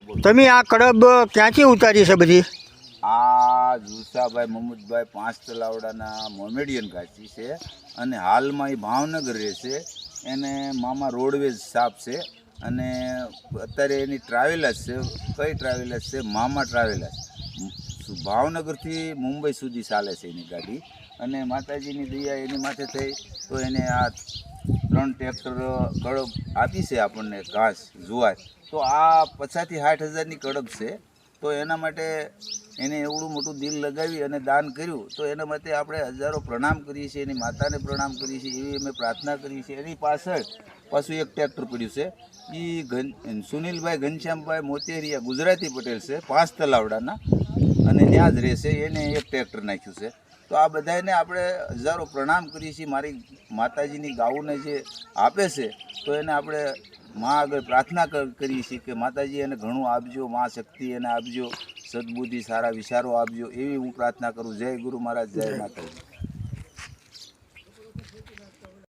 તમે આ કડબ ક્યાંથી ઉતારી છે બધી? આ જુસાભાઈ મહમૂદભાઈ 5 તલાવડાના મોમેડિયન ઘાસી છે અને હાલમાં એ ભાવનગર રહે છે. એને મામા રોડવેઝ સાપ છે અને અત્યારે એની ટ્રાવેલર્સ છે. કઈ ટ્રાવેલર્સ છે? મામા ટ્રાવેલર્સ. ભાવનગરથી મુંબઈ સુધી ચાલે છે એની ગાડી. અને માતાજીની દયા એની માથે થઈ તો એને આ 3 ટ્રેક્ટર કડબ આપી છે આપણને ઘાસ જુવાર. તો આ 50,000 થી 60,000ની કડબ છે. તો એના માટે એને એવડું મોટું દિલ લગાવી અને દાન કર્યું. તો એના માટે આપણે હજારો પ્રણામ કરીએ છીએ. એની માતાને પ્રણામ કરીએ છીએ, એવી અમે પ્રાર્થના કરીએ છીએ. એની પાછળ પાછું એક ટ્રેક્ટર પડ્યું છે. એ સુનિલભાઈ ઘનશ્યામભાઈ મોતેરિયા ગુજરાતી પટેલ છે 5 તલાવડાના અને ત્યાં જ રહેશે. એને એક ટ્રેક્ટર નાખ્યું છે. તો આ બધાને આપણે હજારો પ્રણામ કરીએ છીએ. મારી માતાજીની ગાઉને જે આપે છે તો એને આપણે માં આગળ પ્રાર્થના કરીએ છીએ કે માતાજી એને ઘણું આપજો, માં શક્તિ એને આપજો, સદબુદ્ધિ સારા વિચારો આપજો, એવી હું પ્રાર્થના કરું. જય ગુરુ મહારાજ, જય માતાજી.